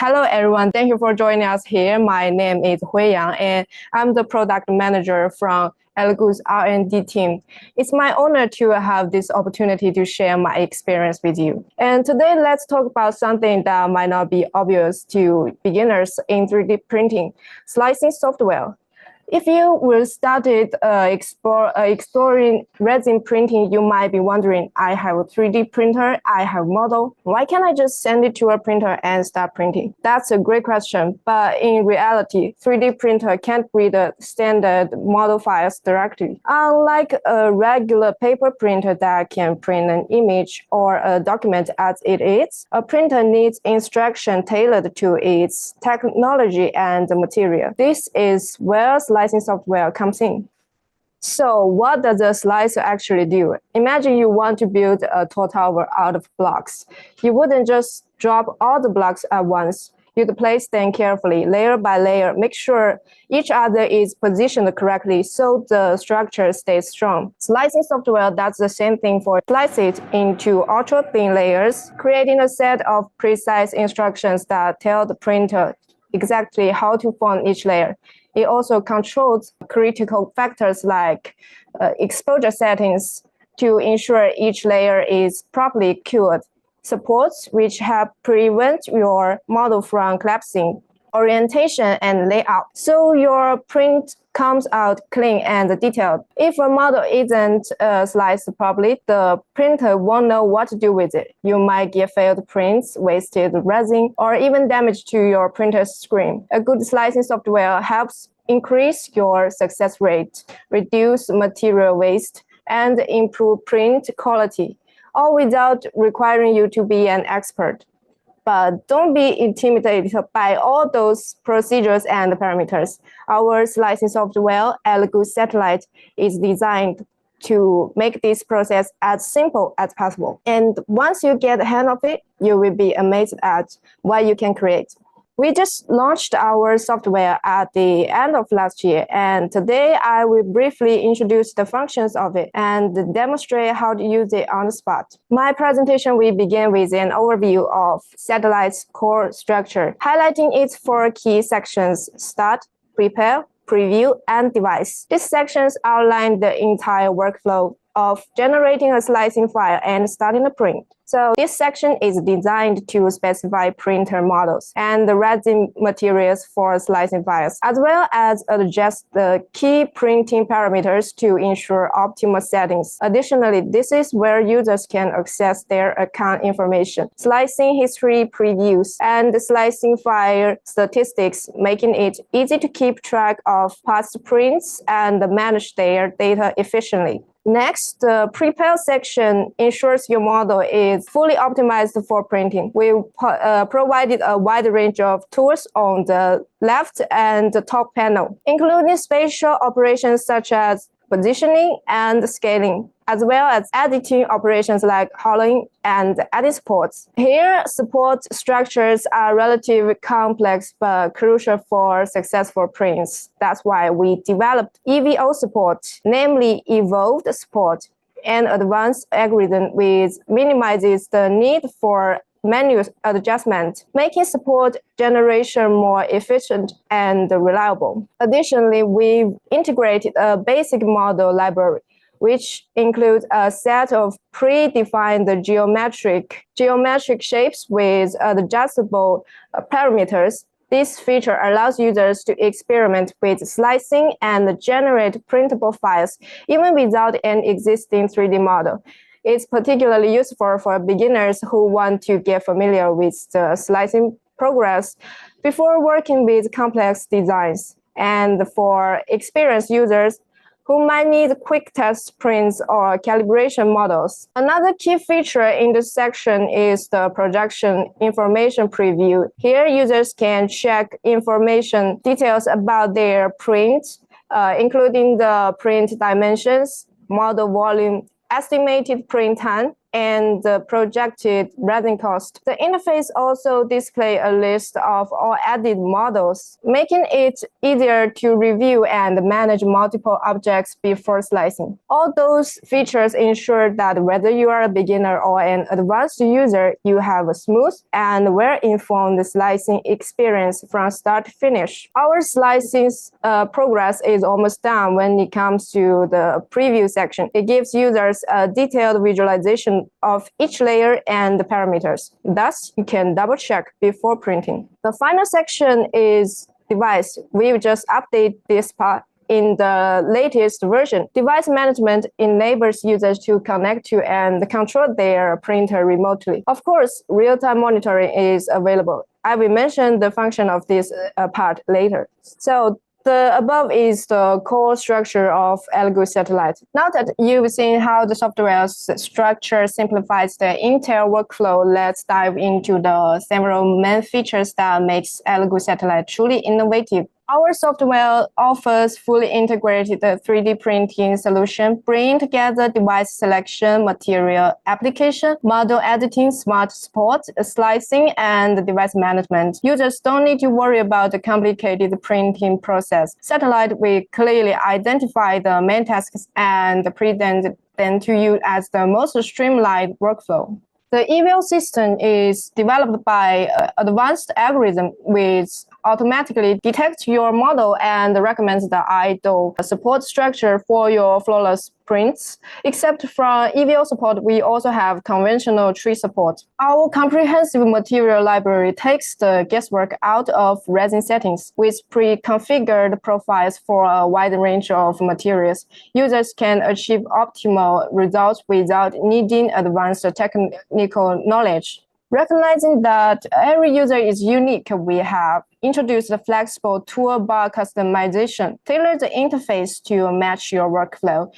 Hello, everyone. Thank you for joining us here. My name is Hui Yang, and I'm the product manager from ELEGOO's R&D team. It's my honor to have this opportunity to share my experience with you. And today, let's talk about something that might not be obvious to beginners in 3D printing, slicing software. If you will started exploring resin printing, you might be wondering, I have a 3D printer, I have model. Why can't I just send it to a printer and start printing? That's a great question, but in reality, 3D printer can't read the standard model files directly. Unlike a regular paper printer that can print an image or a document as it is, a printer needs instruction tailored to its technology and the material. This is where slicing software comes in. So what does a slicer actually do? Imagine you want to build a tall tower out of blocks. You wouldn't just drop all the blocks at once. You'd place them carefully, layer by layer, make sure each other is positioned correctly so the structure stays strong. Slicing software does the same thing for slice it into ultra-thin layers, creating a set of precise instructions that tell the printer exactly how to form each layer. It also controls critical factors like exposure settings to ensure each layer is properly cured, supports which help prevent your model from collapsing, orientation and layout, so your print comes out clean and detailed. If a model isn't sliced properly, the printer won't know what to do with it. You might get failed prints, wasted resin, or even damage to your printer's screen. A good slicing software helps increase your success rate, reduce material waste, and improve print quality, all without requiring you to be an expert. But don't be intimidated by all those procedures and parameters. Our slicing software, ELEGOO SatelLite, is designed to make this process as simple as possible. And once you get the hang of it, you will be amazed at what you can create. We just launched our software at the end of last year, and today I will briefly introduce the functions of it and demonstrate how to use it on the spot. My presentation will begin with an overview of SatelLite's core structure, highlighting its 4 key sections: start, prepare, preview, and device. These sections outline the entire workflow of generating a slicing file and starting a print. So this section is designed to specify printer models and the resin materials for slicing files, as well as adjust the key printing parameters to ensure optimal settings. Additionally, this is where users can access their account information, slicing history previews, and slicing file statistics, making it easy to keep track of past prints and manage their data efficiently. Next, the prepare section ensures your model is fully optimized for printing. We provided a wide range of tools on the left and the top panel, including spatial operations such as positioning and scaling, as well as editing operations like hollowing and edit supports. Here, support structures are relatively complex but crucial for successful prints. That's why we developed EVO support, namely evolved support, an advanced algorithm which minimizes the need for manual adjustment, making support generation more efficient and reliable. Additionally, we've integrated a basic model library, which includes a set of predefined geometric shapes with adjustable parameters. This feature allows users to experiment with slicing and generate printable files, even without an existing 3D model. It's particularly useful for beginners who want to get familiar with the slicing progress before working with complex designs, and for experienced users who might need quick test prints or calibration models. Another key feature in this section is the projection information preview. Here, users can check information details about their print, including the print dimensions, model volume, estimated print time, and the projected resin cost. The interface also displays a list of all added models, making it easier to review and manage multiple objects before slicing. All those features ensure that whether you are a beginner or an advanced user, you have a smooth and well-informed slicing experience from start to finish. Our slicing progress is almost done when it comes to the preview section. It gives users a detailed visualization of each layer and the parameters. Thus, you can double-check before printing. The final section is device. We will just update this part. In the latest version, device management enables users to connect to and control their printer remotely. Of course, real-time monitoring is available. I will mention the function of this part later. So the above is the core structure of ELEGOO SatelLite. Now that you've seen how the software's structure simplifies the entire workflow, let's dive into the several main features that makes ELEGOO SatelLite truly innovative. Our software offers fully integrated 3D printing solution, bringing together device selection, material application, model editing, smart support, slicing, and device management. Users don't need to worry about the complicated printing process. SatelLite will clearly identify the main tasks and present them to you as the most streamlined workflow. The EVL system is developed by advanced algorithm which automatically detects your model and recommends the ideal support structure for your flawless prints. Except from EVL support, we also have conventional tree support. Our comprehensive material library takes the guesswork out of resin settings with pre-configured profiles for a wide range of materials. Users can achieve optimal results without needing advanced technical knowledge. Recognizing that every user is unique, we have introduced a flexible toolbar customization. Tailor the interface to match your workflow.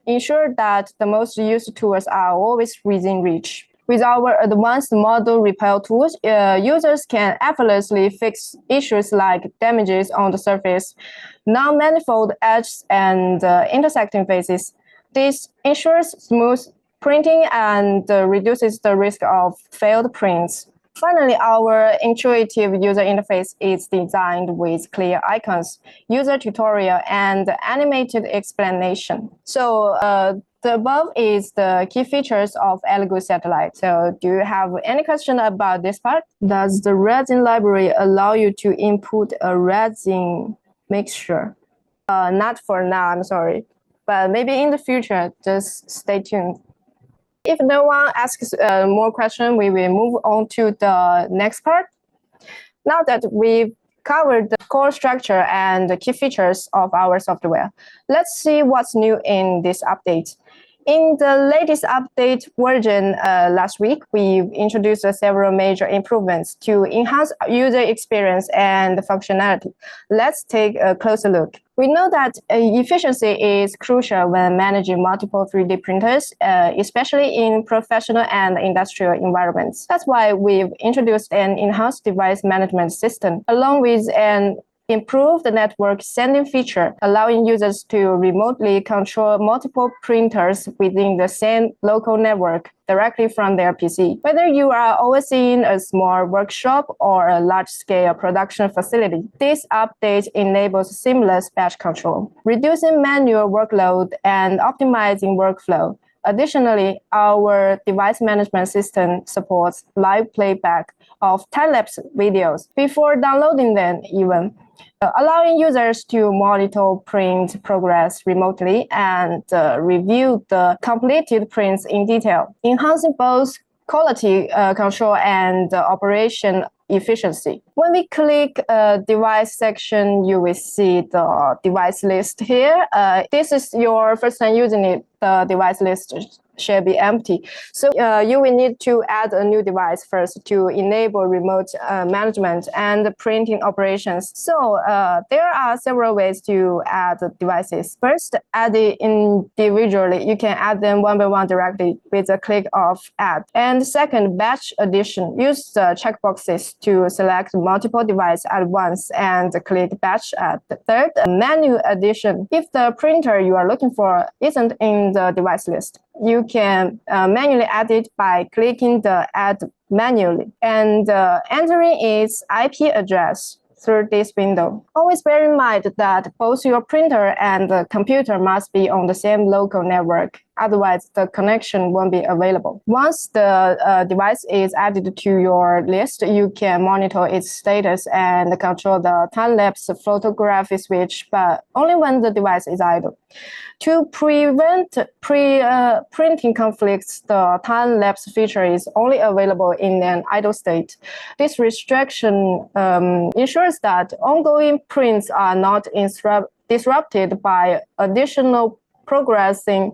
Ensure that the most used tools are always within reach. With our advanced model repair tools, users can effortlessly fix issues like damages on the surface, non-manifold edges, and intersecting faces. This ensures smooth printing and reduces the risk of failed prints. Finally, our intuitive user interface is designed with clear icons, user tutorial, and animated explanation. So the above is the key features of ELEGOO SatelLite. So do you have any question about this part? Does the resin library allow you to input a resin mixture? Not for now, I'm sorry. But maybe in the future, just stay tuned. If no one asks more questions, we will move on to the next part. Now that we've covered the core structure and the key features of our software, let's see what's new in this update. In the latest update version last week, we've introduced several major improvements to enhance user experience and functionality. Let's take a closer look. We know that efficiency is crucial when managing multiple 3D printers, especially in professional and industrial environments. That's why we've introduced an enhanced device management system, along with an improved network sending feature, allowing users to remotely control multiple printers within the same local network directly from their PC. Whether you are overseeing a small workshop or a large-scale production facility, this update enables seamless batch control, reducing manual workload and optimizing workflow. Additionally, our device management system supports live playback of time-lapse videos before downloading them even, allowing users to monitor print progress remotely and review the completed prints in detail, enhancing both quality control and operation efficiency. When we click device section, you will see the device list here. This is your first time using it. The device list shall be empty. So you will need to add a new device first to enable remote management and printing operations. So there are several ways to add devices. First, add it individually. You can add them one by one directly with a click of add. And second, batch addition. Use the checkboxes to select multiple devices at once and click batch add. Third, menu addition. If the printer you are looking for isn't in the device list, you can manually add it by clicking the Add manually and entering its IP address through this window. Always bear in mind that both your printer and the computer must be on the same local network. Otherwise, the connection won't be available. Once the device is added to your list, you can monitor its status and control the time-lapse photography switch, but only when the device is idle. To prevent printing conflicts, the time-lapse feature is only available in an idle state. This restriction ensures that ongoing prints are not disrupted by additional processing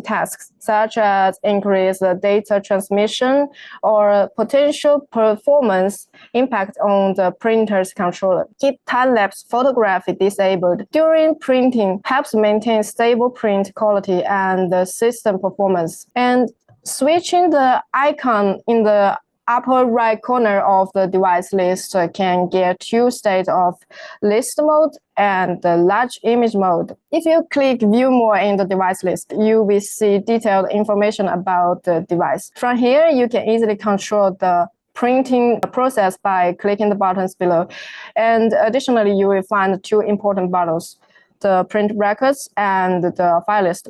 tasks, such as increased data transmission or potential performance impact on the printer's controller. Keep time-lapse photography disabled during printing helps maintain stable print quality and the system performance. And switching the icon in the upper right corner of the device list can get two states of list mode and the large image mode. If you click View More in the device list, you will see detailed information about the device. From here, you can easily control the printing process by clicking the buttons below. And additionally, you will find two important buttons, the print records and the file list.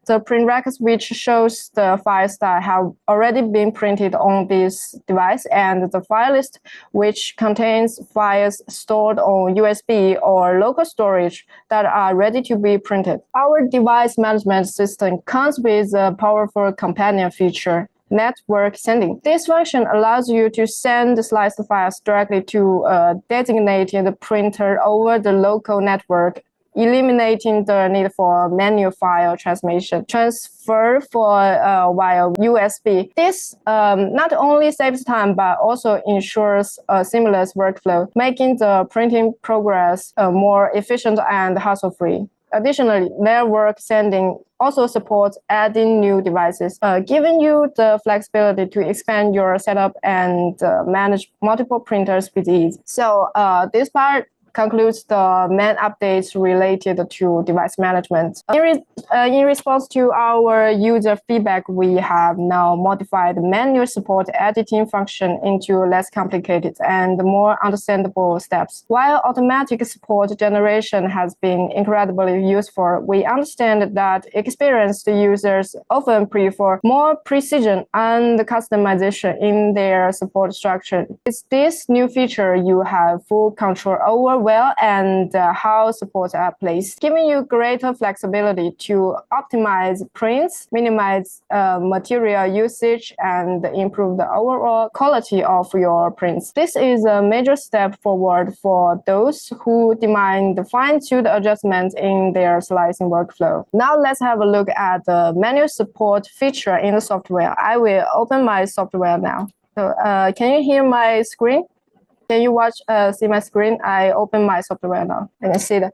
The print records, which shows the files that have already been printed on this device, and the file list, which contains files stored on USB or local storage that are ready to be printed. Our device management system comes with a powerful companion feature, network sending. This function allows you to send sliced files directly to a designated printer over the local network, eliminating the need for manual file transfer via USB. This not only saves time, but also ensures a seamless workflow, making the printing progress more efficient and hassle-free. Additionally, network sending also supports adding new devices, giving you the flexibility to expand your setup and manage multiple printers with ease. So this part concludes the main updates related to device management. In response to our user feedback, we have now modified the manual support editing function into less complicated and more understandable steps. While automatic support generation has been incredibly useful, we understand that experienced users often prefer more precision and customization in their support structure. With this new feature, you have full control over where and how supports are placed, giving you greater flexibility to optimize prints, minimize material usage, and improve the overall quality of your prints. This is a major step forward for those who demand fine-tuned adjustments in their slicing workflow. Now let's have a look at the manual support feature in the software. I will open my software now. So can you hear my screen? Can you see my screen? I open my software now. You can see that.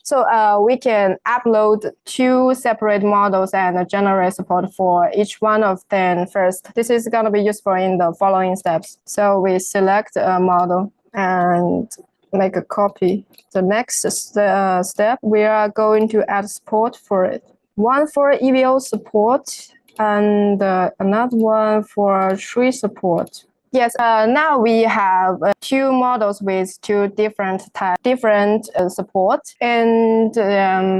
So we can upload two separate models and generate support for each one of them first. This is going to be useful in the following steps. So we select a model and make a copy. The next step, we are going to add support for it. One for EVO support and another one for tree support. Yes, now we have two models with two different support. And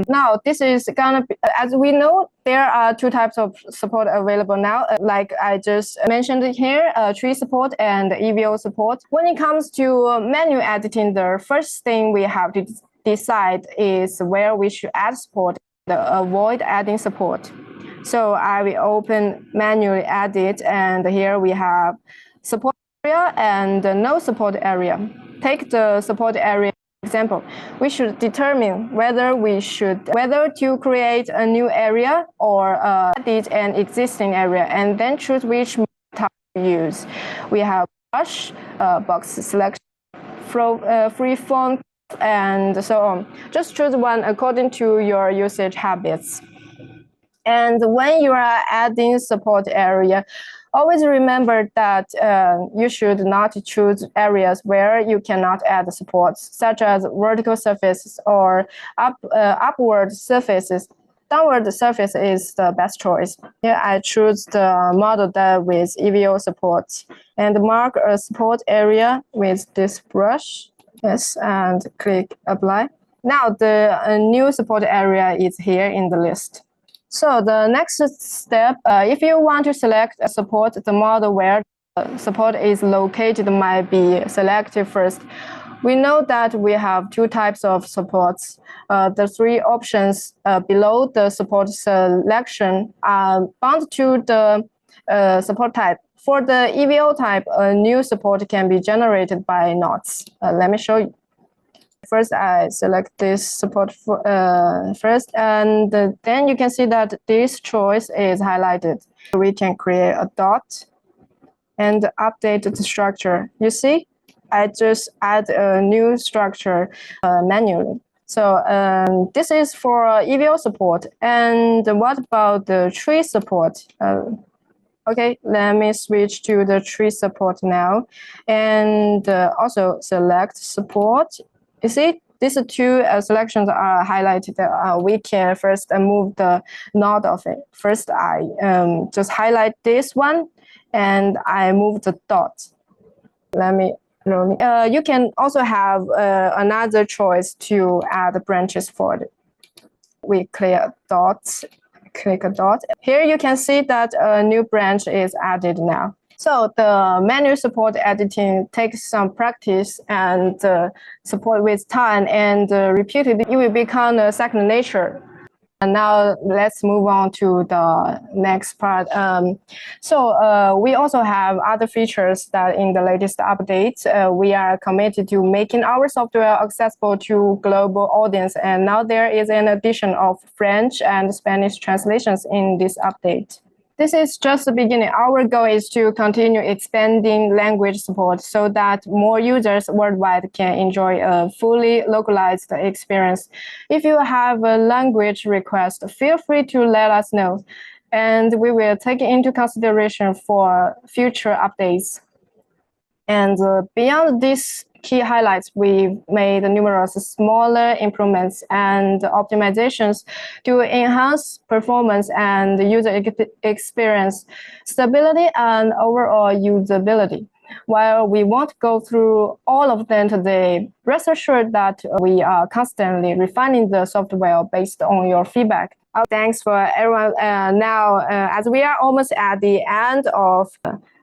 now this is gonna be, as we know, there are two types of support available now, like I just mentioned here, tree support and EVO support. When it comes to manual editing, the first thing we have to decide is where we should add support, avoid adding support. So I will open manually edit, and here we have support area and no support area. Take the support area example. We should determine whether to create a new area or edit an existing area, and then choose which type to use. We have brush, box selection, free form, and so on. Just choose one according to your usage habits. And when you are adding support area, always remember that you should not choose areas where you cannot add supports, such as vertical surfaces or upward surfaces. Downward surface is the best choice. Here I choose the model that with EVO support and mark a support area with this brush. Yes, and click apply. Now the new support area is here in the list. So the next step, if you want to select a support, the model where support is located might be selected first. We know that we have two types of supports. The three options below the support selection are bound to the support type. For the EVO type, a new support can be generated by nodes. Let me show you. First, I select this support first, and then you can see that this choice is highlighted. We can create a dot and update the structure. You see? I just add a new structure manually. So this is for EVO support. And what about the tree support? Okay, let me switch to the tree support now. And also select support. You see, these two selections are highlighted. We can first move the node of it. First, I just highlight this one, and I move the dot. Let me you can also have another choice to add branches for it. We click a dot. Here you can see that a new branch is added now. So the manual support editing takes some practice and support with time, and repeated, it will become a second nature. And now let's move on to the next part. We also have other features that in the latest updates, we are committed to making our software accessible to global audience. And now there is an addition of French and Spanish translations in this update. This is just the beginning. Our goal is to continue expanding language support so that more users worldwide can enjoy a fully localized experience. If you have a language request, feel free to let us know, and we will take it into consideration for future updates. And beyond these key highlights, we've made numerous smaller improvements and optimizations to enhance performance and user experience, stability, and overall usability. While we won't go through all of them today, rest assured that we are constantly refining the software based on your feedback. Thanks for everyone. Now, as we are almost at the end of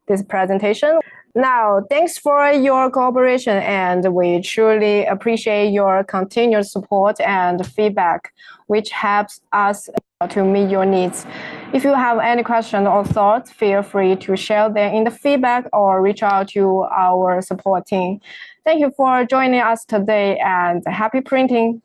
this presentation, now, thanks for your cooperation, and we truly appreciate your continued support and feedback, which helps us to meet your needs. If you have any questions or thoughts, feel free to share them in the feedback or reach out to our support team. Thank you for joining us today, and happy printing!